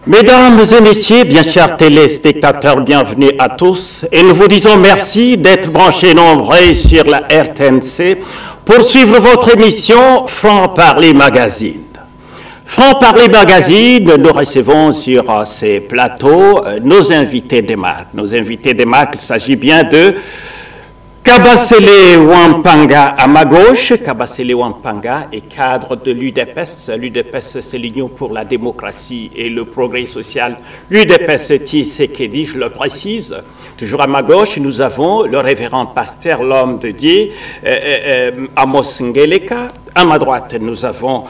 Mesdames et messieurs, bien chers téléspectateurs, bienvenue à tous. Et nous vous disons merci d'être branchés nombreux sur la RTNC pour suivre votre émission Franc-Parler Magazine. Franc-Parler Magazine, nous recevons sur ces plateaux nos invités des marques. Nos invités des marques, il s'agit bien de Kabasele Wampanga à ma gauche. Kabasele Wampanga est cadre de l'UDPS. L'UDPS, c'est l'Union pour la démocratie et le progrès social. L'UDPS Tshisekedi, je le précise. Toujours à ma gauche, nous avons le révérend pasteur, l'homme de Dieu, Amos Ngeleka. À ma droite, nous avons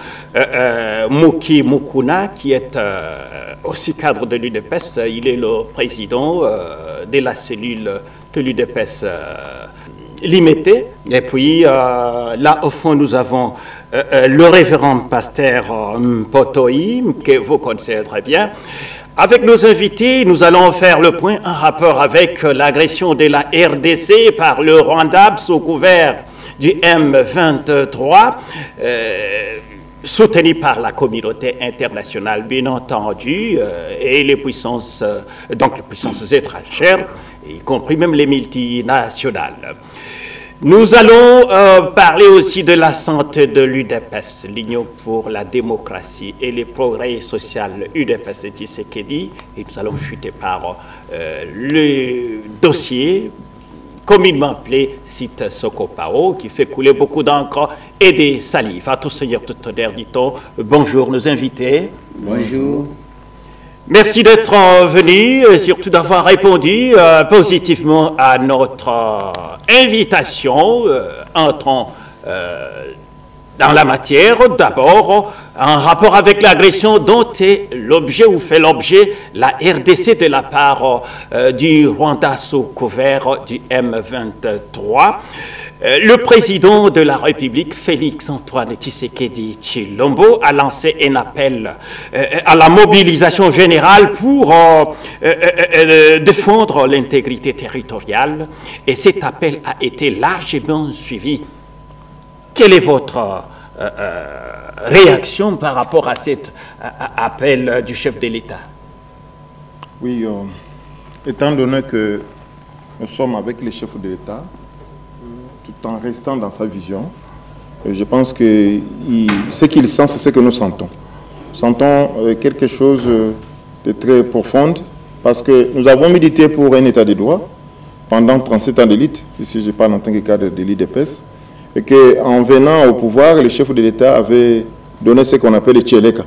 Muki Mukuna, qui est aussi cadre de l'UDPS. Il est le président de la cellule de l'UDPS Limité. Et puis, là, au fond, nous avons le révérend pasteur Potoi, que vous connaissez très bien. Avec nos invités, nous allons faire le point en rapport avec l'agression de la RDC par le Rwanda sous couvert du M23, soutenu par la communauté internationale, bien entendu, et les puissances, donc les puissances étrangères, y compris même les multinationales. Nous allons parler aussi de la santé de l'UDPS, l'Union pour la démocratie et les progrès social, UDPS Tshisekedi, et nous allons chuter par le dossier communément appelé site Sokopao, qui fait couler beaucoup d'encre et des salives. À tout seigneur, tout honneur, dit-on. Bonjour, nos invités. Bonjour. Merci d'être venus et surtout d'avoir répondu positivement à notre invitation. Entrons dans la matière. D'abord, en rapport avec l'agression dont est l'objet ou fait l'objet la RDC de la part du Rwanda sous couvert du M23. Le président de la République, Félix-Antoine Tshisekedi Tshilombo, a lancé un appel à la mobilisation générale pour défendre l'intégrité territoriale. Et cet appel a été largement suivi. Quelle est votre réaction par rapport à cet appel du chef de l'État? Oui, étant donné que nous sommes avec les chefs de l'État, tout en restant dans sa vision, je pense que ce qu'il sent, c'est ce que nous sentons. Nous sentons quelque chose de très profond, parce que nous avons milité pour un état de droit pendant 37 ans d'élite, ici je parle en tant que cadre de l'UDPS, et qu'en venant au pouvoir, le chef de l'État avait donné ce qu'on appelle le Tcheleka,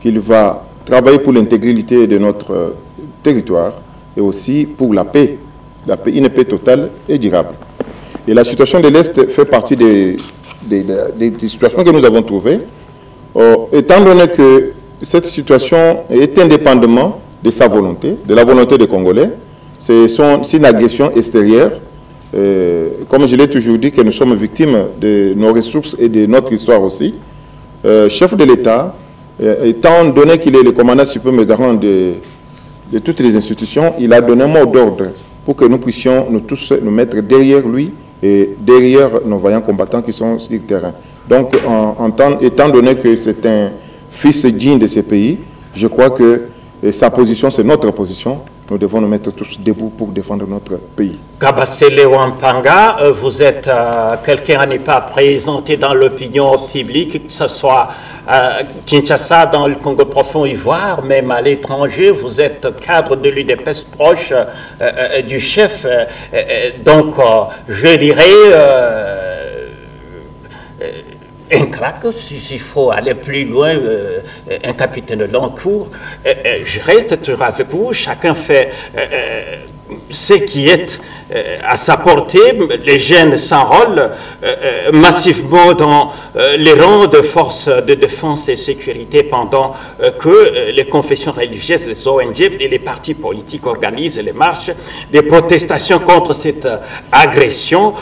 qu'il va travailler pour l'intégrité de notre territoire et aussi pour la paix, une paix totale et durable. Et la situation de l'Est fait partie des situations que nous avons trouvées, étant donné que cette situation est indépendamment de sa volonté, de la volonté des Congolais. C'est une agression extérieure. Comme je l'ai toujours dit, que nous sommes victimes de nos ressources et de notre histoire aussi. Chef de l'État, étant donné qu'il est le commandant suprême et garant de toutes les institutions, il a donné un mot d'ordre pour que nous puissions nous tous nous mettre derrière lui et derrière nos vaillants combattants qui sont sur le terrain. Donc, étant donné que c'est un fils digne de ce pays, je crois que sa position, c'est notre position. Nous devons nous mettre tous debout pour défendre notre pays. Kabasele Wampanga, vous êtes quelqu'un à ne pas présenter dans l'opinion publique, que ce soit à Kinshasa, dans le Congo profond Ivoire, même à l'étranger. Vous êtes cadre de l'UDPS proche du chef. Donc, je dirais un crack, s'il faut aller plus loin, un capitaine Lancourt. Je reste toujours avec vous, chacun fait ce qui est à sa portée. Les jeunes s'enrôlent massivement dans les rangs de forces de défense et sécurité pendant que les confessions religieuses, les ONG et les partis politiques organisent les marches, des protestations contre cette agression.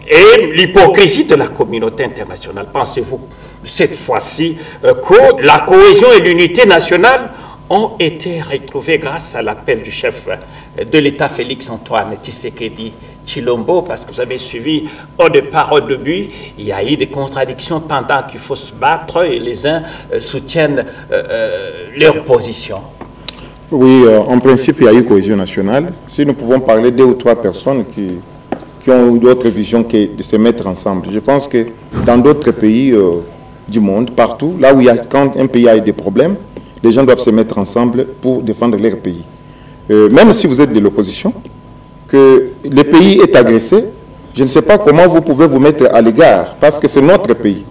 Et l'hypocrisie de la communauté internationale. Pensez-vous, cette fois-ci, que la cohésion et l'unité nationale ont été retrouvées grâce à l'appel du chef de l'État Félix-Antoine Tshisekedi Chilombo, parce que vous avez suivi au départ, au début, il y a eu des contradictions pendant qu'il faut se battre et les uns soutiennent leur position. Oui, en principe, il y a eu cohésion nationale. Si nous pouvons parler deux ou trois personnes qui ont eu d'autres visions que de se mettre ensemble. Je pense que dans d'autres pays du monde, partout, là où quand un pays a des problèmes, les gens doivent se mettre ensemble pour défendre leur pays. Même si vous êtes de l'opposition, que le pays est agressé, je ne sais pas comment vous pouvez vous mettre à l'égard, parce que c'est notre pays.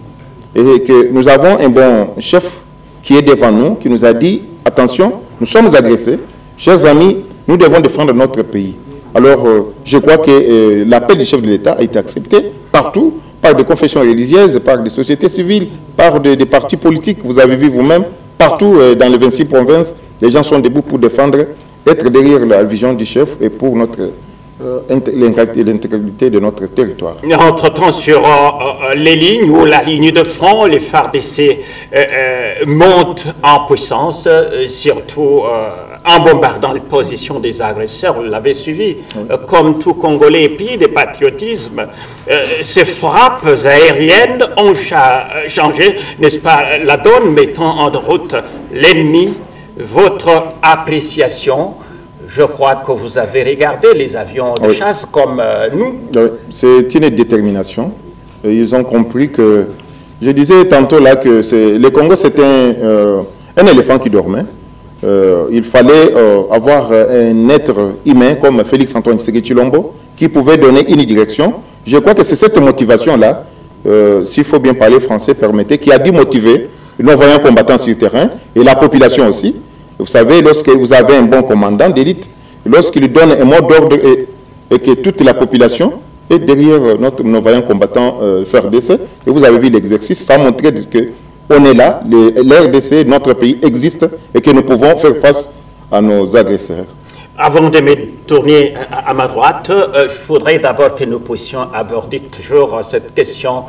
Et que nous avons un bon chef qui est devant nous, qui nous a dit, attention, nous sommes agressés, chers amis, nous devons défendre notre pays. Alors, je crois que l'appel du chef de l'État a été accepté partout, par des confessions religieuses, par des sociétés civiles, par des partis politiques. Vous avez vu vous-même, partout dans les 26 provinces, les gens sont debout pour défendre, être derrière la vision du chef et pour l'intégralité de notre territoire. Entre-temps, sur les lignes ou la ligne de front, les FARDC montent en puissance, surtout en bombardant les positions des agresseurs. Vous l'avez suivi. Oui. Comme tout Congolais épris de patriotisme, ces frappes aériennes ont changé, n'est-ce pas, la donne, mettant en route l'ennemi. Votre appréciation, je crois que vous avez regardé les avions de chasse comme nous. Oui. C'est une détermination. Ils ont compris que... Je disais tantôt là que le Congo, c'était un éléphant qui dormait. Il fallait avoir un être humain comme Félix-Antoine Tshisekedi Tshilombo qui pouvait donner une direction. Je crois que c'est cette motivation-là, s'il faut bien parler français, permettez, qui a dû motiver nos voyants combattants sur le terrain et la population aussi. Vous savez, lorsque vous avez un bon commandant d'élite, lorsqu'il donne un mot d'ordre et que toute la population est derrière nos vaillants combattants FARDC, et vous avez vu l'exercice, ça a montré qu'on est là, l'RDC, notre pays existe et que nous pouvons faire face à nos agresseurs. Avant de me tourner à ma droite, je voudrais d'abord que nous puissions aborder toujours cette question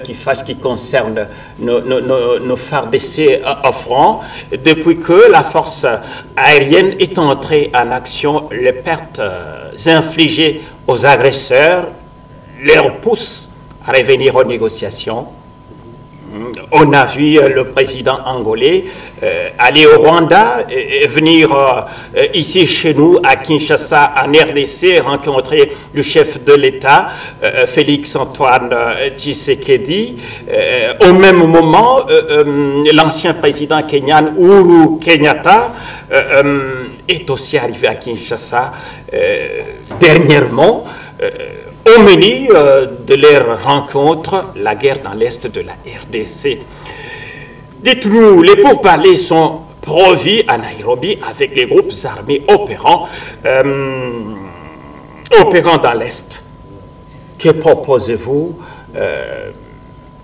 qui concerne nos FARDC au front. Depuis que la force aérienne est entrée en action, les pertes infligées aux agresseurs leur poussent à revenir aux négociations. On a vu le président angolais aller au Rwanda et venir ici chez nous à Kinshasa, en RDC, rencontrer le chef de l'État, Félix-Antoine Tshisekedi. Au même moment, l'ancien président kenyan Uhuru Kenyatta est aussi arrivé à Kinshasa dernièrement. Au menu de leur rencontre, la guerre dans l'Est de la RDC. Dites-nous, les pourparlers sont provis à Nairobi avec les groupes armés opérant dans l'Est. Que proposez-vous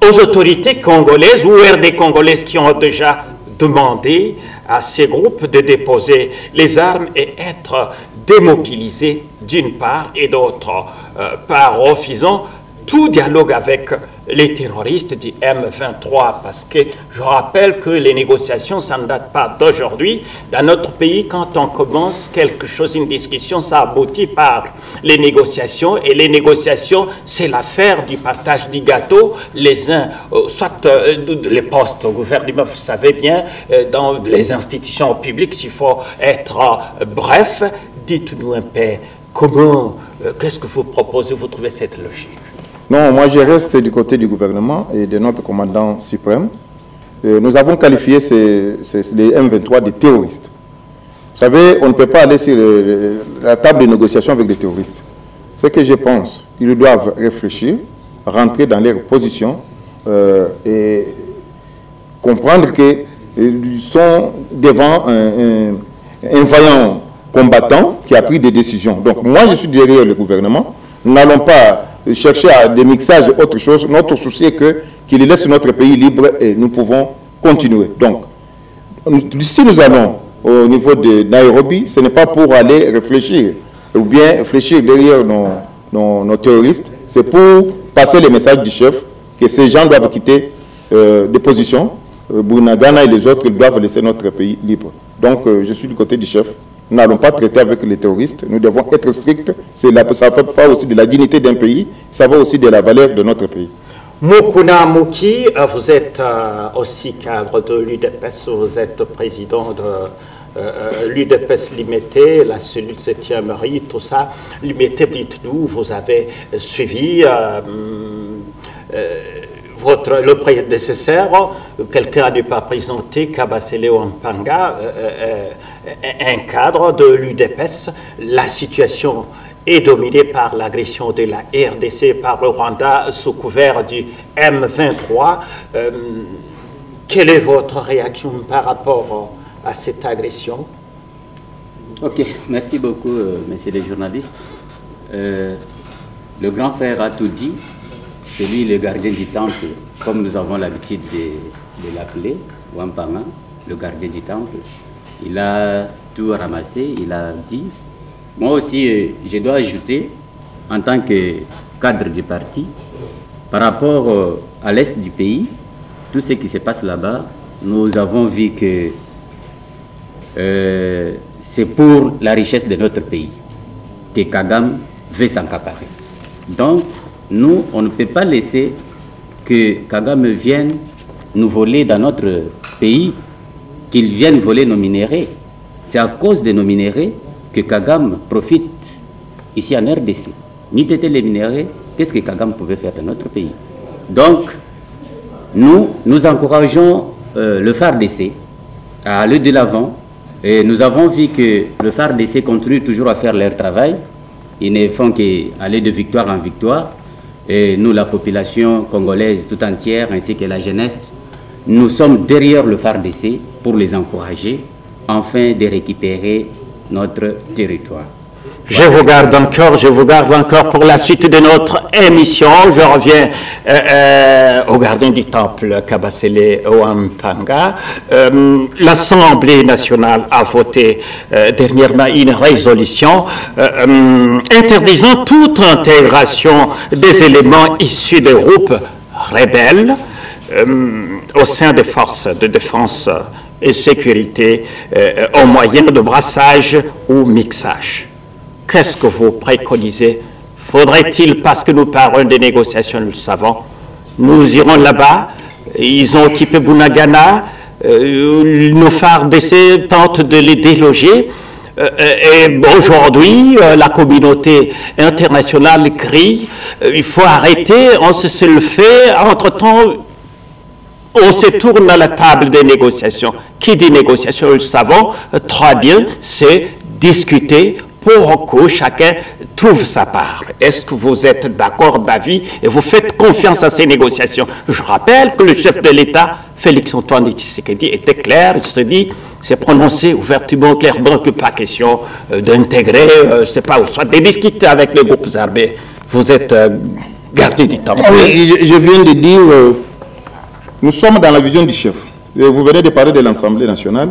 aux autorités congolaises ou RD congolaises qui ont déjà demandé à ces groupes de déposer les armes et être démobilisés d'une part et d'autre part, refusant tout dialogue avec les terroristes du M23, parce que je rappelle que les négociations, ça ne date pas d'aujourd'hui. Dans notre pays, quand on commence quelque chose, une discussion, ça aboutit par les négociations, et les négociations, c'est l'affaire du partage du gâteau. Les uns, soit les postes au gouvernement, vous savez bien, dans les institutions publiques, s'il faut être bref, dites-nous un peu comment, qu'est-ce que vous proposez, vous trouvez cette logique? Non, moi je reste du côté du gouvernement et de notre commandant suprême. Nous avons qualifié les M23 de terroristes. Vous savez, on ne peut pas aller sur la table de négociation avec des terroristes. Ce que je pense, ils doivent réfléchir, rentrer dans leur position et comprendre qu'ils sont devant un vaillant combattant qui a pris des décisions. Donc moi je suis derrière le gouvernement. Nous n'allons pas chercher à des mixages et autre chose. Notre souci est qu'il laisse notre pays libre et nous pouvons continuer. Donc, si nous allons au niveau de Nairobi, ce n'est pas pour aller réfléchir ou bien réfléchir derrière nos terroristes, c'est pour passer le message du chef que ces gens doivent quitter des positions. Bunagana et les autres, ils doivent laisser notre pays libre. Donc, je suis du côté du chef Nous n'allons pas traiter avec les terroristes. Nous devons être stricts. Ça ne fait pas aussi de la dignité d'un pays, ça va aussi de la valeur de notre pays. Moukouna Mouki, vous êtes aussi cadre de l'UDPS, vous êtes président de l'UDPS Limité, la cellule 7e Marie, tout ça. Limité, dites-nous, vous avez suivi le prédécesseur, quelqu'un n'est pas présenté, Kabasele Wampanga, un cadre de l'UDPS. La situation est dominée par l'agression de la RDC par le Rwanda sous couvert du M23. Quelle est votre réaction par rapport à cette agression? Ok, merci beaucoup, messieurs les journalistes. Le grand frère a tout dit. C'est lui le gardien du temple, comme nous avons l'habitude de l'appeler, Wampama, le gardien du temple. Il a tout ramassé, il a dit. Moi aussi, je dois ajouter, en tant que cadre du parti, par rapport à l'est du pays, tout ce qui se passe là-bas, nous avons vu que c'est pour la richesse de notre pays que Kagame veut s'accaparer. Donc, nous, on ne peut pas laisser que Kagame vienne nous voler dans notre pays, qu'il vienne voler nos minéraux. C'est à cause de nos minéraux que Kagame profite ici en RDC. Ni t'étais les minéraux, qu'est-ce que Kagame pouvait faire dans notre pays? Donc, nous encourageons le FARDC à aller de l'avant. Et nous avons vu que le FARDC continue toujours à faire leur travail. Ils ne font qu'aller de victoire en victoire. Et nous, la population congolaise tout entière, ainsi que la jeunesse, nous sommes derrière le FARDC pour les encourager, afin de récupérer notre territoire. Je vous garde encore pour la suite de notre émission. Je reviens au gardien du temple, Kabasele Wampanga. L'Assemblée nationale a voté dernièrement une résolution interdisant toute intégration des éléments issus des groupes rebelles au sein des forces de défense et sécurité au moyen de brassage ou mixage. Qu'est-ce que vous préconisez? Faudrait-il, parce que nous parlons des négociations, nous le savons, nous irons là-bas, ils ont occupé Bunagana, nos FARDC tentent de les déloger, et aujourd'hui, la communauté internationale crie, il faut arrêter, on se le fait, entre-temps, on se tourne à la table des négociations. Qui dit négociation, nous le savons, très bien, c'est discuter pour que chacun trouve sa part. Est-ce que vous êtes d'accord d'avis et vous faites confiance à ces négociations? Je rappelle que le chef de l'État, Félix-Antoine Tshisekedi, était clair, il se dit, s'est prononcé ouvertement, clairement, que pas question d'intégrer, je ne sais pas, ou soit de discuter avec les groupes armés. Vous êtes gardien du temps. Oui, je viens de dire, nous sommes dans la vision du chef. Vous venez de parler de l'Assemblée nationale.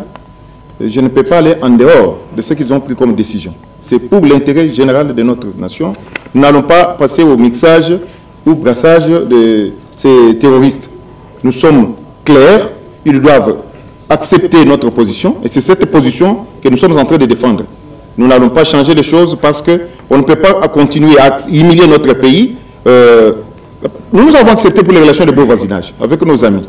Je ne peux pas aller en dehors de ce qu'ils ont pris comme décision. C'est pour l'intérêt général de notre nation. Nous n'allons pas passer au mixage ou brassage de ces terroristes. Nous sommes clairs, ils doivent accepter notre position, et c'est cette position que nous sommes en train de défendre. Nous n'allons pas changer les choses parce qu'on ne peut pas continuer à humilier notre pays. Nous avons accepté pour les relations de bon voisinage avec nos amis.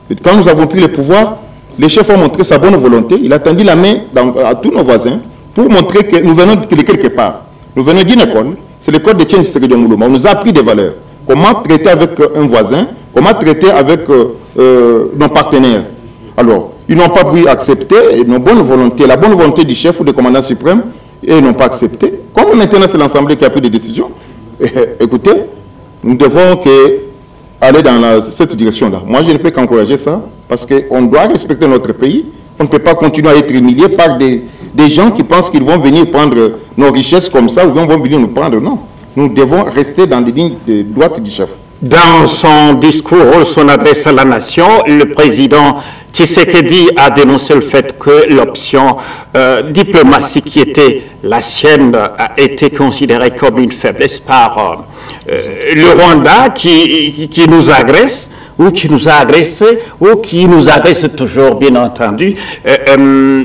Et quand nous avons pris le pouvoir, le chef a montré sa bonne volonté. Il a tendu la main à tous nos voisins pour montrer que nous venons de quelque part. Nous venons d'une école, c'est l'école de Tien Tshisekedi Moulouma. On nous a appris des valeurs. Comment traiter avec un voisin, comment traiter avec nos partenaires. Alors, ils n'ont pas voulu accepter nos bonnes volontés, la bonne volonté du chef ou du commandant suprême, et ils n'ont pas accepté. Comme maintenant c'est l'Assemblée qui a pris des décisions, écoutez, nous devons aller dans cette direction-là. Moi, je ne peux qu'encourager ça, parce qu'on doit respecter notre pays. On ne peut pas continuer à être humilié par des gens qui pensent qu'ils vont venir prendre nos richesses comme ça, ou vont venir nous prendre. Non. Nous devons rester dans les lignes de droite du chef. Dans son discours, son adresse à la nation, le président Tshisekedi a dénoncé le fait que l'option diplomatie qui était la sienne a été considérée comme une faiblesse par le Rwanda qui nous agresse. ou qui nous a agressés, ou qui nous agresse toujours, bien entendu,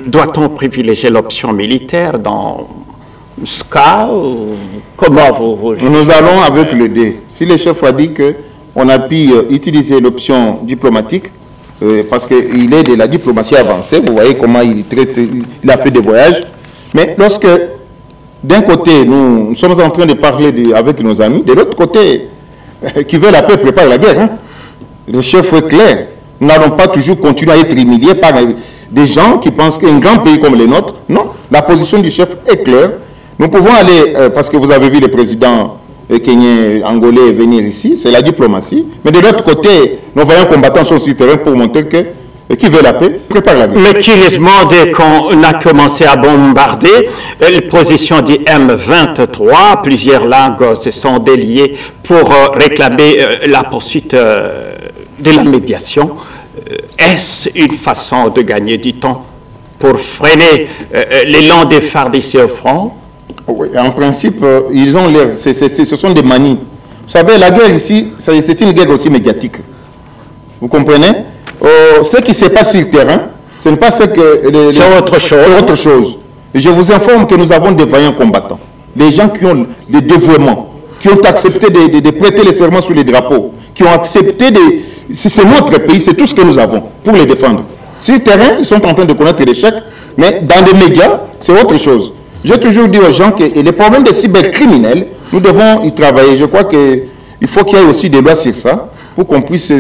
doit-on privilégier l'option militaire dans ce cas? Comment vous... Nous allons avec le D. Si le chef a dit qu'on a pu utiliser l'option diplomatique, parce qu'il est de la diplomatie avancée, vous voyez comment il traite, il a fait des voyages, mais lorsque d'un côté nous sommes en train de parler avec nos amis, de l'autre côté, qui veut la paix prépare la guerre. Hein. Le chef est clair. Nous n'allons pas toujours continuer à être humiliés par des gens qui pensent qu'un grand pays comme le nôtre, non, la position du chef est claire. Nous pouvons aller, parce que vous avez vu le président kenyan, angolais venir ici, c'est la diplomatie. Mais de l'autre côté, nos vaillants combattants sont sur le terrain pour montrer que qui veut la paix, prépare la guerre. Mais curieusement, dès qu'on a commencé à bombarder, les positions du M23, plusieurs langues se sont déliées pour réclamer la poursuite de la médiation. Est-ce une façon de gagner du temps pour freiner l'élan des FARDC au front? Oui, en principe, ils ont l'air, ce sont des manies. Vous savez, la guerre ici, c'est une guerre aussi médiatique. Vous comprenez? Ce qui se passe sur le terrain, ce n'est pas ce que... C'est autre chose. Et je vous informe que nous avons des vaillants combattants. Des gens qui ont le dévouement, qui ont accepté de prêter les serments sous les drapeaux, qui ont accepté de... C'est notre pays, c'est tout ce que nous avons pour les défendre. Sur le terrain, ils sont en train de connaître l'échec, mais dans les médias, c'est autre chose. J'ai toujours dit aux gens que les problèmes des cybercriminels, nous devons y travailler. Je crois qu'il faut qu'il y ait aussi des lois sur ça pour qu'on puisse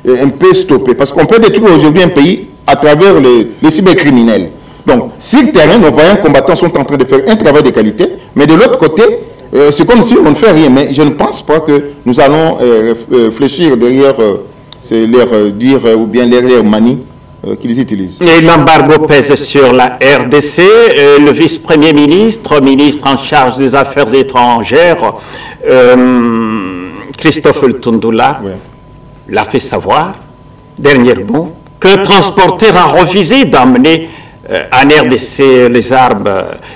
un peu stopper. Parce qu'on peut détruire aujourd'hui un pays à travers les cybercriminels. Donc, sur le terrain, nos vaillants combattants sont en train de faire un travail de qualité, mais de l'autre côté, c'est comme si on ne fait rien. Mais je ne pense pas que nous allons fléchir derrière leur dire ou bien derrière manie qu'ils utilisent. Et l'embargo pèse sur la RDC. Le vice-premier ministre, ministre en charge des Affaires étrangères, Christophe Lutundula, l'a fait savoir dernièrement qu'un transporteur a refusé d'amener en RDC les armes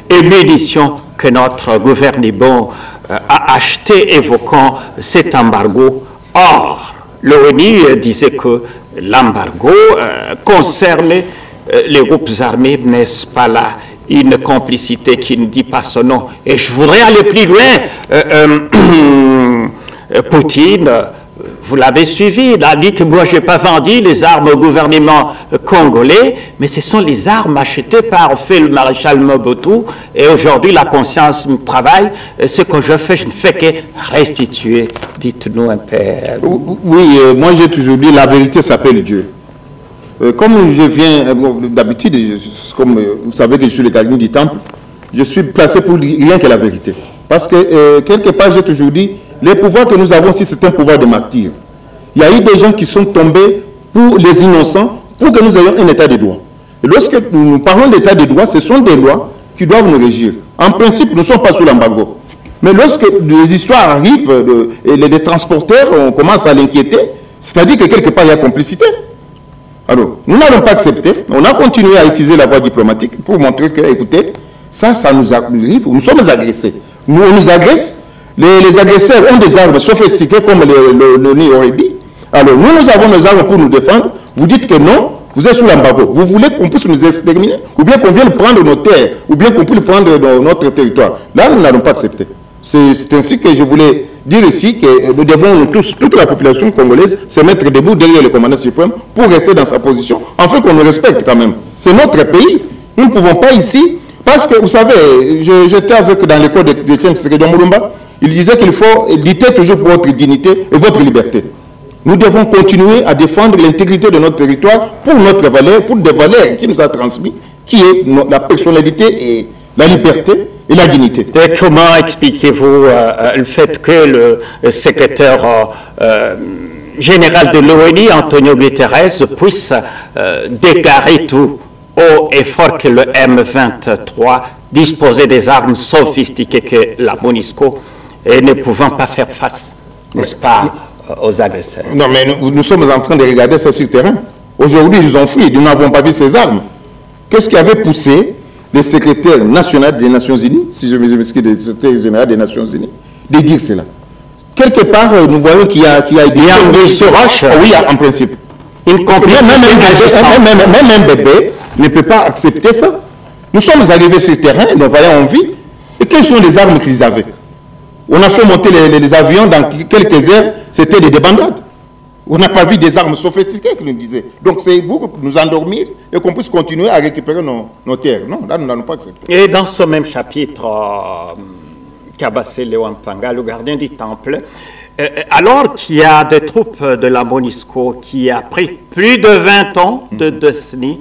et munitions que notre gouvernement a achetées, évoquant cet embargo. Or, l'ONU disait que l'embargo concernait les groupes armés, n'est-ce pas là une complicité qui ne dit pas son nom? Et je voudrais aller plus loin. Poutine, vous l'avez suivi, il a dit que moi je n'ai pas vendu les armes au gouvernement congolais, mais ce sont les armes achetées par le maréchal Mobutu, et aujourd'hui la conscience me travaille. Ce que je fais, je ne fais que restituer. Dites-nous un peu. Oui, moi j'ai toujours dit la vérité s'appelle Dieu. Comme je viens, d'habitude, comme vous savez que je suis le gardien du temple, je suis placé pour dire rien que la vérité. Parce que quelque part j'ai toujours dit, les pouvoirs que nous avons ici, c'est un pouvoir de martyrs. Il y a eu des gens qui sont tombés pour les innocents, pour que nous ayons un état de droit. Et lorsque nous parlons d'état de droit, ce sont des lois qui doivent nous régir. En principe, nous ne sommes pas sous l'embargo. Mais lorsque les histoires arrivent et les transporteurs, on commence à l'inquiéter, c'est-à-dire que quelque part, il y a complicité. Alors, nous n'allons pas accepter. On a continué à utiliser la voie diplomatique pour montrer que, écoutez, ça nous arrive, nous sommes agressés. Nous, on nous agresse. Les agresseurs ont des armes sophistiquées comme l'ONU aurait dit. Alors, nous avons nos armes pour nous défendre. Vous dites que non, vous êtes sous l'embargo. Vous voulez qu'on puisse nous exterminer, ou bien qu'on vienne prendre nos terres, ou bien qu'on puisse prendre notre territoire. Là, nous n'allons pas accepter. C'est ainsi que je voulais dire ici que nous devons tous, toute la population congolaise, se mettre debout derrière le commandant suprême pour rester dans sa position, afin qu'on nous respecte quand même. C'est notre pays. Nous ne pouvons pas ici, parce que vous savez, j'étais dans l'école de Tiens Tshisekedi Mulumba. Il disait qu'il faut lutter toujours pour votre dignité et votre liberté. Nous devons continuer à défendre l'intégrité de notre territoire pour notre valeur, pour des valeurs qui nous a transmis, qui est la personnalité et la liberté et la dignité. Et comment expliquez-vous le fait que le secrétaire général de l'ONU, Antonio Guterres, puisse déclarer tout haut et fort que le M23 disposait des armes sophistiquées que la MONUSCO et ne pouvant pas faire face, n'est-ce pas, aux agresseurs? Non, mais nous sommes en train de regarder ça sur le terrain. Aujourd'hui, ils ont fui, nous n'avons pas vu ces armes. Qu'est-ce qui avait poussé le secrétaire national des Nations Unies, si je m'excuse, le secrétaire général des Nations Unies, de dire cela? quelque part, nous voyons qu'il y a Il y a un bruit sur roche. Oui, en principe. Une complicité Même un bébé ne peut pas accepter ça. Nous sommes arrivés sur le terrain, nous voyons en vie. Et quelles sont les armes qu'ils avaient? On a fait monter les avions dans quelques heures, c'était des débandades. On n'a pas vu des armes sophistiquées, qu'ils nous disaient. Donc c'est pour nous endormir et qu'on puisse continuer à récupérer nos terres. Non, là, nous n'allons pas accepter. Et dans ce même chapitre, Kabasele Wampanga, le gardien du temple, alors qu'il y a des troupes de la MONUSCO qui, après plus de 20 ans de décennies,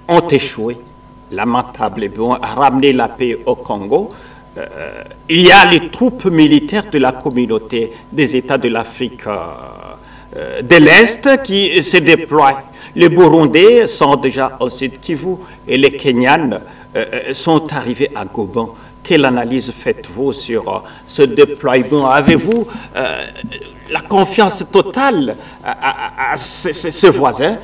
ont échoué, lamentablement, à ramener la paix au Congo, il y a les troupes militaires de la communauté des États de l'Afrique de l'Est qui se déploient. Les Burundais sont déjà au Sud Kivu et les Kenyans sont arrivés à Goma. Quelle analyse faites-vous sur ce déploiement? Avez-vous la confiance totale à ces voisins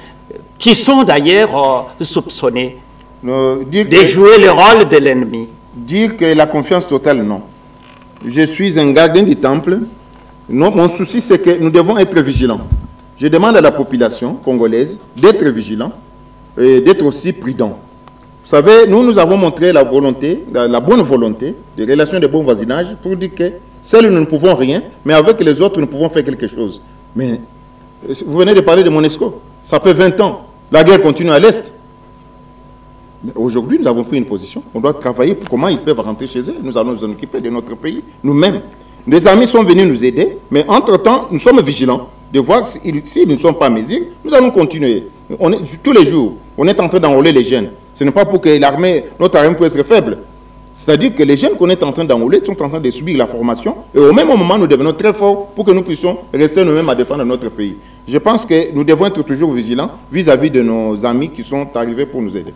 qui sont d'ailleurs soupçonnés de jouer le rôle de l'ennemi? Dire que la confiance totale, non. Je suis un gardien du temple. Non, mon souci, c'est que nous devons être vigilants. Je demande à la population congolaise d'être vigilants et d'être aussi prudents. Vous savez, nous avons montré la volonté, la bonne volonté, des relations de bon voisinage pour dire que seuls nous ne pouvons rien, mais avec les autres, nous pouvons faire quelque chose. Mais vous venez de parler de MONUSCO. Ça fait 20 ans. La guerre continue à l'Est. Aujourd'hui, nous avons pris une position. On doit travailler pour comment ils peuvent rentrer chez eux. Nous allons nous en occuper de notre pays, nous-mêmes. Les amis sont venus nous aider, mais entre-temps, nous sommes vigilants de voir s'ils ne sont pas à mesure. Nous allons continuer. Tous les jours, on est en train d'enrôler les jeunes. Ce n'est pas pour que l'armée, notre armée puisse être faible. C'est-à-dire que les jeunes qu'on est en train d'enrôler sont en train de subir la formation. Et au même moment, nous devenons très forts pour que nous puissions rester nous-mêmes à défendre notre pays. Je pense que nous devons être toujours vigilants vis-à-vis de nos amis qui sont arrivés pour nous aider.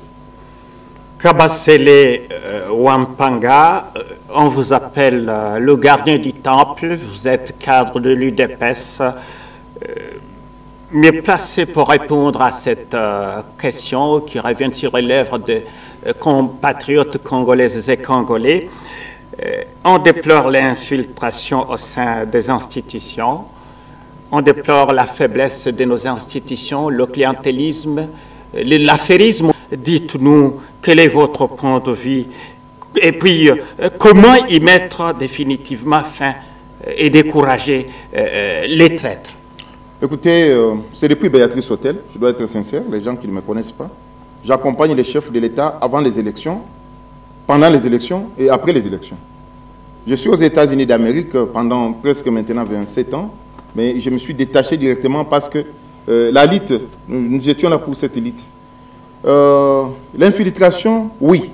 Kabasele Wampanga, on vous appelle le gardien du temple, vous êtes cadre de l'UDPS, mieux placé pour répondre à cette question qui revient sur les lèvres de compatriotes congolaises et congolais. On déplore l'infiltration au sein des institutions, on déplore la faiblesse de nos institutions, le clientélisme, l'affairisme. Dites-nous quel est votre point de vue et puis comment y mettre définitivement fin et décourager les traîtres. Écoutez, c'est depuis Béatrice Hôtel, je dois être sincère, les gens qui ne me connaissent pas. J'accompagne les chefs de l'État avant les élections, pendant les élections et après les élections. Je suis aux États-Unis d'Amérique pendant presque maintenant 27 ans, mais je me suis détaché directement parce que la LIT, nous étions là pour cette élite. L'infiltration, oui.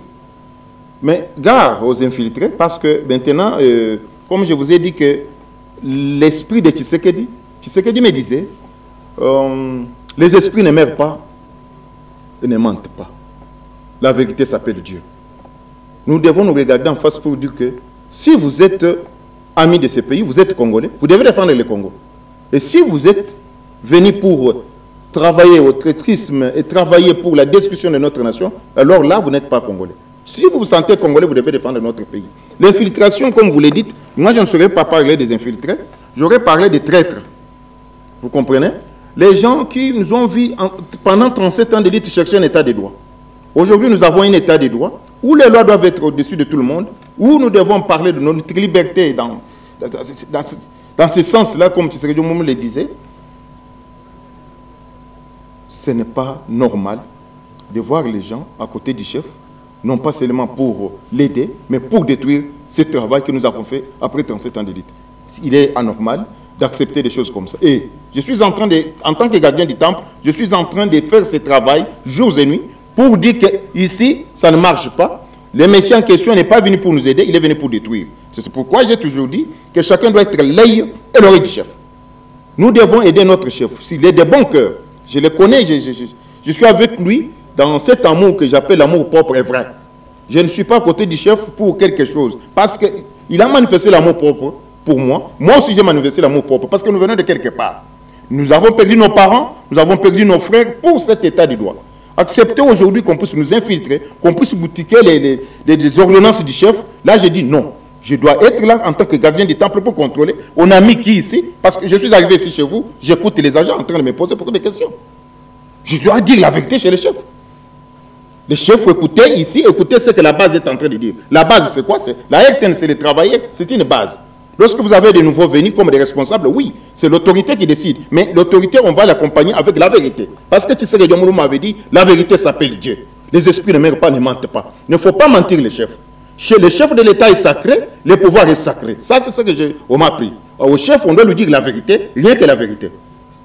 Mais gare aux infiltrés, parce que maintenant, comme je vous ai dit que l'esprit de Tshisekedi me disait, les esprits ne meurent pas et ne mentent pas. La vérité s'appelle Dieu. Nous devons nous regarder en face pour dire que si vous êtes amis de ce pays, vous êtes Congolais, vous devez défendre le Congo. Et si vous êtes venus pour travailler au traîtrisme et travailler pour la destruction de notre nation, alors là, vous n'êtes pas Congolais. Si vous vous sentez Congolais, vous devez défendre notre pays. L'infiltration, comme vous le dites, moi je ne saurais pas parler des infiltrés, j'aurais parlé des traîtres. Vous comprenez? Les gens qui nous ont vus pendant 37 ans d'élite chercher un état de droit. Aujourd'hui, nous avons un état de droit où les lois doivent être au-dessus de tout le monde, où nous devons parler de notre liberté dans ce sens-là, comme Tshisekedi Moumou le disait. Ce n'est pas normal de voir les gens à côté du chef, non pas seulement pour l'aider, mais pour détruire ce travail que nous avons fait après 37 ans d'élite. Il est anormal d'accepter des choses comme ça. Et je suis en train de, en tant que gardien du temple, je suis en train de faire ce travail jours et nuits pour dire qu'ici, ça ne marche pas. Le Messie en question n'est pas venu pour nous aider, il est venu pour détruire. C'est pourquoi j'ai toujours dit que chacun doit être l'œil et l'oreille du chef. Nous devons aider notre chef. S'il est de bon cœur, je le connais, je suis avec lui dans cet amour que j'appelle l'amour propre et vrai. Je ne suis pas à côté du chef pour quelque chose. Parce qu'il a manifesté l'amour propre pour moi. Moi aussi, j'ai manifesté l'amour propre. Parce que nous venons de quelque part. Nous avons perdu nos parents, nous avons perdu nos frères pour cet état de droit. Accepter aujourd'hui qu'on puisse nous infiltrer, qu'on puisse boutiquer les ordonnances du chef, là, j'ai dit non. Je dois être là en tant que gardien du temple pour contrôler. On a mis qui ici? Parce que je suis arrivé ici chez vous, j'écoute les agents en train de me poser beaucoup de questions. Je dois dire la vérité chez les chefs. Les chefs, écoutez ici, écoutez ce que la base est en train de dire. La base, c'est quoi? La RTN, c'est les travailleurs, c'est une base. Lorsque vous avez des nouveaux venus comme des responsables, oui, c'est l'autorité qui décide. Mais l'autorité, on va l'accompagner avec la vérité. Parce que tu sais que Dieu m'avait dit, la vérité s'appelle Dieu. Les esprits ne meurent pas, ne mentent pas. Il ne faut pas mentir les chefs. Chez les chefs de l'État est sacré, le pouvoir est sacré. Ça, c'est ce que on m'a appris. Au chef, on doit lui dire la vérité, rien que la vérité.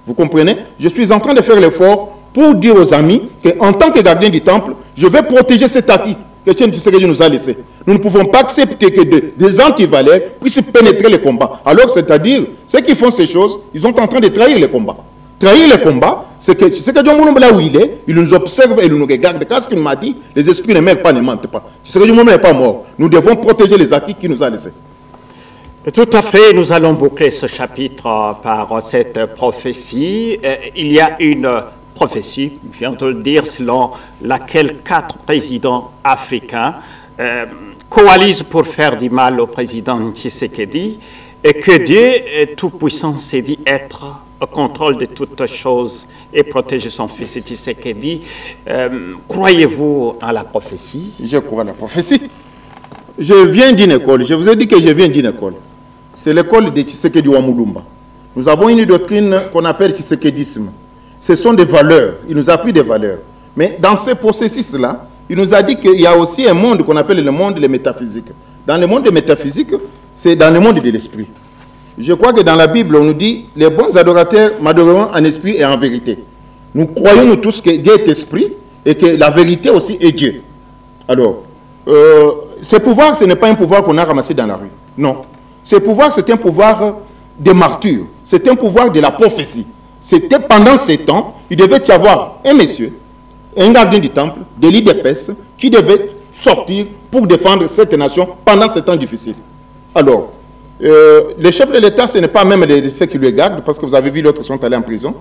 Vous comprenez? Je suis en train de faire l'effort pour dire aux amis qu'en tant que gardien du temple, je vais protéger cet acquis que Tshisekedi nous a laissé. Nous ne pouvons pas accepter que des anti-valeurs puissent pénétrer les combats. Alors, c'est-à-dire, ceux qui font ces choses, ils sont en train de trahir les combats. Trahir les combats, c'est que Tshisekedi, là où il est, il nous observe et il nous regarde. Quand ce qu'il m'a dit, les esprits ne meurent pas, ne mentent pas. Tshisekedi n'est pas mort. Nous devons protéger les acquis qu'il nous a laissés. Tout à fait, nous allons boucler ce chapitre par cette prophétie. Il y a une prophétie, je viens de le dire, selon laquelle 4 présidents africains coalisent pour faire du mal au président Tshisekedi et que Dieu Tout-Puissant s'est dit être au contrôle de toutes choses et protéger son fils Tshisekedi. Croyez-vous en la prophétie? Je crois à la prophétie. Je viens d'une école, je vous ai dit que je viens d'une école. C'est l'école de Tshisekedi Wamulumba. Nous avons une doctrine qu'on appelle Tshisekedisme. Ce sont des valeurs, il nous a appris des valeurs. Mais dans ce processus-là, il nous a dit qu'il y a aussi un monde qu'on appelle le monde des métaphysiques. Dans le monde des métaphysiques, c'est dans le monde de l'esprit. Je crois que dans la Bible, on nous dit « Les bons adorateurs m'adoreront en esprit et en vérité ». Nous croyons nous tous que Dieu est esprit et que la vérité aussi est Dieu. Alors, ce pouvoir, ce n'est pas un pouvoir qu'on a ramassé dans la rue. Non. Ce pouvoir, c'est un pouvoir des martyrs. C'est un pouvoir de la prophétie. C'était pendant ces temps, il devait y avoir un monsieur, un gardien du temple, des lits d'épaisse, qui devait sortir pour défendre cette nation pendant ces temps difficiles. Alors, les chefs de l'État, ce n'est pas même ceux qui le gardent, parce que vous avez vu, l'autre sont allés en prison.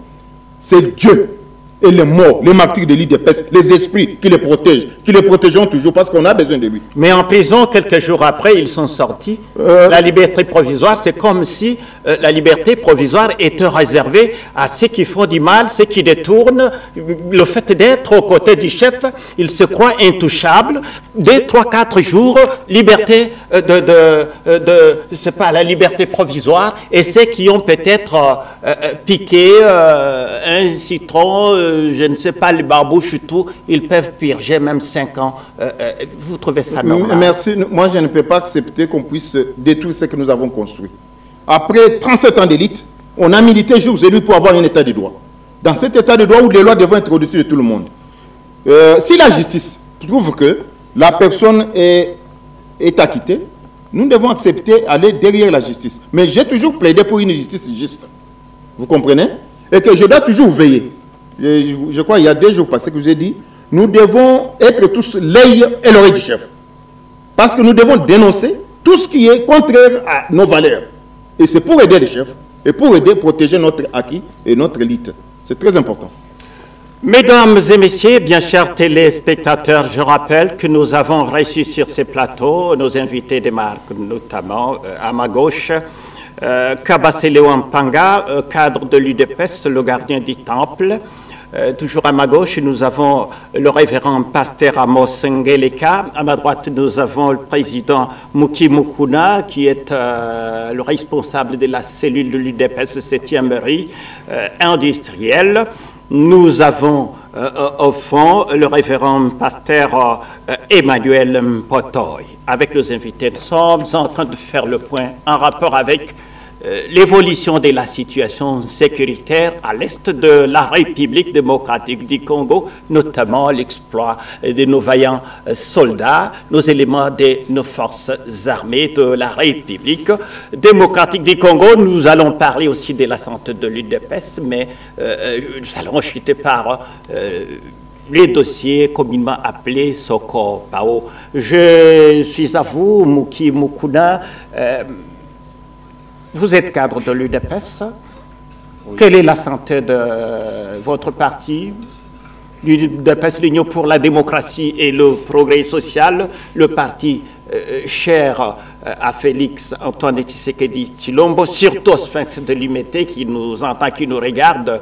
C'est Dieu et les morts, les martyrs de lits d'épaisse, les esprits qui les protègent, qui les protégeront toujours parce qu'on a besoin de lui. Mais en prison, quelques jours après, ils sont sortis. La liberté provisoire, c'est comme si la liberté provisoire était réservée à ceux qui font du mal, ceux qui détournent. Le fait d'être aux côtés du chef, ils se croient intouchables. 2, 3, 4 jours, liberté je sais pas, la liberté provisoire. Et ceux qui ont peut-être piqué un citron, je ne sais pas, les barbouches et tout, ils peuvent purger même 5 ans. Vous trouvez ça normal? Merci. Moi, je ne peux pas accepter qu'on puisse détruire ce que nous avons construit. Après 37 ans d'élite, on a milité jour et nuit pour avoir un état de droit. Dans cet état de droit où les lois devront être au-dessus de tout le monde. Si la justice trouve que la personne est acquittée, nous devons accepter aller derrière la justice. Mais j'ai toujours plaidé pour une justice juste. Vous comprenez? Et que je dois toujours veiller. Je crois qu'il y a 2 jours passés que je vous ai dit, nous devons être tous l'œil et l'oreille du chef. Parce que nous devons dénoncer tout ce qui est contraire à nos valeurs. Et c'est pour aider les chefs et pour aider à protéger notre acquis et notre élite. C'est très important. Mesdames et messieurs, bien chers téléspectateurs, je rappelle que nous avons reçu sur ces plateaux nos invités de marque, notamment à ma gauche, Kabasele Wampanga, cadre de l'UDPS, le gardien du temple. Toujours à ma gauche, nous avons le révérend pasteur Amos Ngeleka. À ma droite, nous avons le président Muki Mukuna, qui est le responsable de la cellule de l'UDPS 7e Mairie industrielle. Nous avons au fond le révérend pasteur Emmanuel Mpotoy. Avec nos invités, nous sommes en train de faire le point en rapport avec l'évolution de la situation sécuritaire à l'est de la République démocratique du Congo, notamment l'exploit de nos vaillants soldats, nos éléments de nos forces armées de la République démocratique du Congo. Nous allons parler aussi de la santé de l'UDPS, mais nous allons chuter par les dossiers communément appelés Soko Pao. Je suis à vous, Muki Mukuna. Vous êtes cadre de l'UDPS. Oui. Quelle est la santé de votre parti, l'UDPS, l'Union pour la démocratie et le progrès social, le parti cher à Félix Antoine Tshisekedi Tshilombo, surtout afin de limiter qui nous entend, qui nous regarde,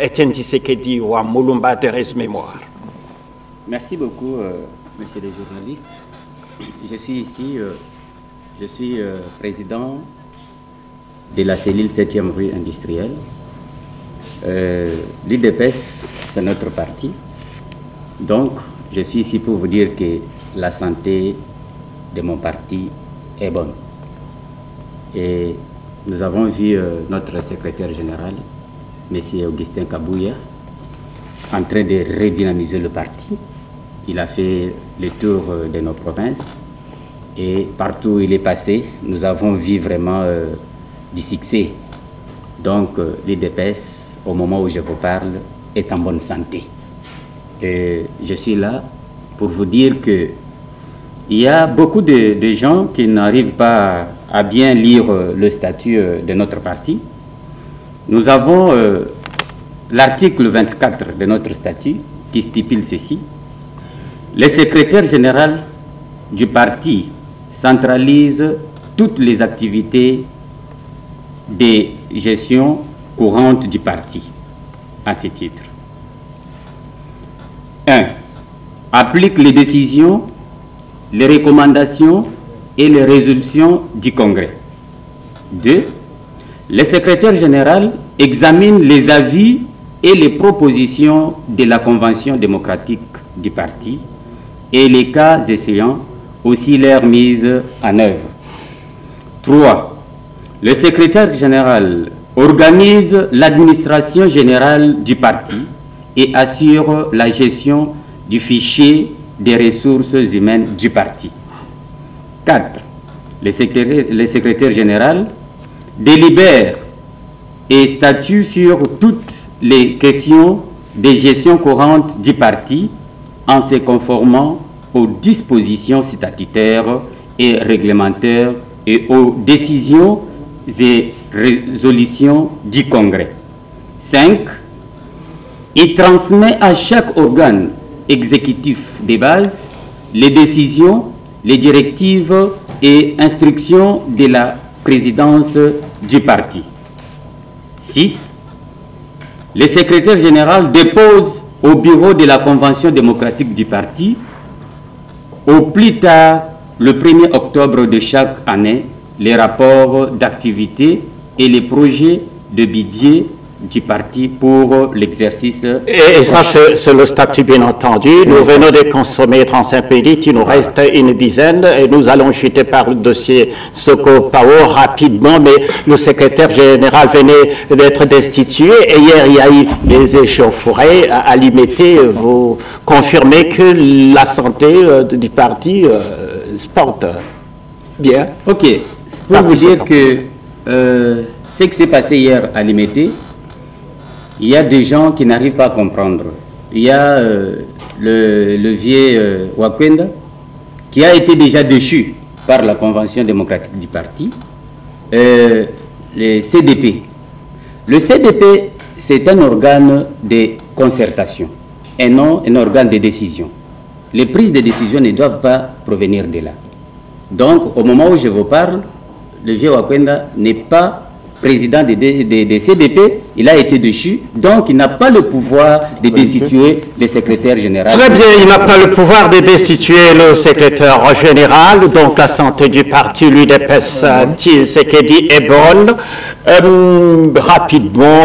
Etienne Tshisekedi ou à Moulumba Thérèse Mémoire. Merci beaucoup, messieurs les journalistes. Je suis ici, je suis président de la cellule 7e rue industrielle. L'UDPS, c'est notre parti. Donc, je suis ici pour vous dire que la santé de mon parti est bonne. Et nous avons vu notre secrétaire général, M. Augustin Kabouya, en train de redynamiser le parti. Il a fait le tour de nos provinces et partout où il est passé, nous avons vu vraiment du succès. Donc, l'UDPS, au moment où je vous parle, est en bonne santé. Et je suis là pour vous dire que il y a beaucoup de gens qui n'arrivent pas à bien lire le statut de notre parti. Nous avons l'article 24 de notre statut qui stipule ceci. Le secrétaire général du parti centralise toutes les activités de gestion courante du parti, à ce titre. 1. Applique les décisions, les recommandations et les résolutions du Congrès. 2. Le secrétaire général examine les avis et les propositions de la Convention démocratique du parti et les cas échéants aussi leur mise en œuvre. 3. Le secrétaire général organise l'administration générale du parti et assure la gestion du fichier des ressources humaines du parti. 4. Le secrétaire général délibère et statue sur toutes les questions de gestion courante du parti en se conformant aux dispositions statutaires et réglementaires et aux décisions et résolutions du Congrès. 5. Il transmet à chaque organe exécutif de base les décisions, les directives et instructions de la présidence du parti. 6. Le secrétaire général dépose au bureau de la Convention démocratique du parti, au plus tard le 1er octobre de chaque année, les rapports d'activité et les projets de budget du parti pour l'exercice. Et ça, c'est le statut, bien entendu. Nous venons de consommer 35 minutes, il nous reste une dizaine, et nous allons chuter par le dossier Soko Pao rapidement, mais le secrétaire général venait d'être destitué, et hier, il y a eu les échauffourées à limiter. Vous confirmez que la santé du parti se porte bien? Ok, pour vous dire que ce qui s'est passé hier à Limité, il y a des gens qui n'arrivent pas à comprendre. Il y a le vieux Wakwenda qui a été déjà déchu par la Convention démocratique du parti, le CDP. Le CDP, c'est un organe de concertation et non un organe de décision. Les prises de décision ne doivent pas provenir de là. Donc, au moment où je vous parle, le vieux Wakwenda n'est pas président des CDP, il a été déchu, donc il n'a pas le pouvoir de destituer le secrétaire général. Très bien, il n'a pas le pouvoir de destituer le secrétaire général, donc la santé du parti, l'UDPS, Tshisekedi est bonne. Rapidement,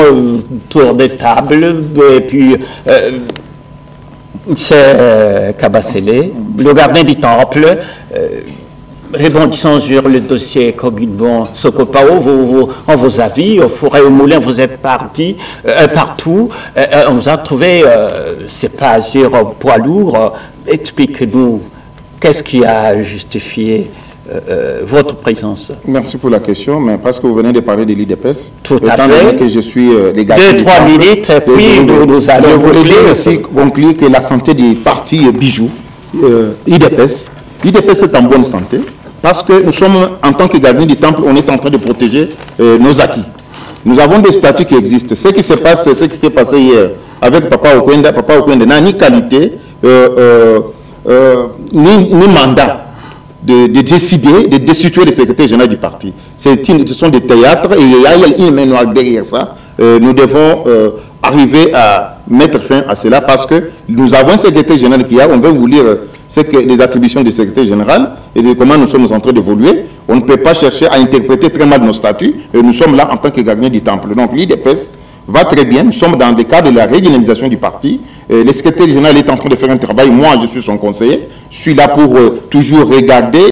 tour de table, et puis c'est Kabasele, le gardien du temple. Rebondissons sur le dossier communément Soko Pao, en vos avis, au fourré, au moulin, vous êtes parti partout. On vous a trouvé, c'est pas dire poids lourd. Expliquez-nous, qu'est-ce qui a justifié votre présence? Merci pour la question, mais parce que vous venez de parler de l'IDPS, tout à fait. Que je suis les gars. 2-3 minutes, puis nous allons. Je voulais aussi conclure que la santé du parti Bijou, IDPS, l'IDPS est en bonne santé. Parce que nous sommes, en tant que gardiens du temple, on est en train de protéger nos acquis. Nous avons des statuts qui existent. Ce qui se passe, ce qui s'est passé hier avec Papa Okwenda n'a ni qualité, ni mandat décider de destituer le secrétaire général du parti. Ce sont des théâtres et il y a une main noire derrière ça. Nous devons arriver à mettre fin à cela parce que nous avons un secrétaire général qui a, on va vous lire les attributions du secrétaire général et de comment nous sommes en train d'évoluer. On ne peut pas chercher à interpréter très mal nos statuts et nous sommes là en tant que gardiens du temple. Donc l'IDPS va très bien, nous sommes dans le cadre de la redynamisation du parti. Le secrétaire général est en train de faire un travail, moi je suis son conseiller, je suis là pour toujours regarder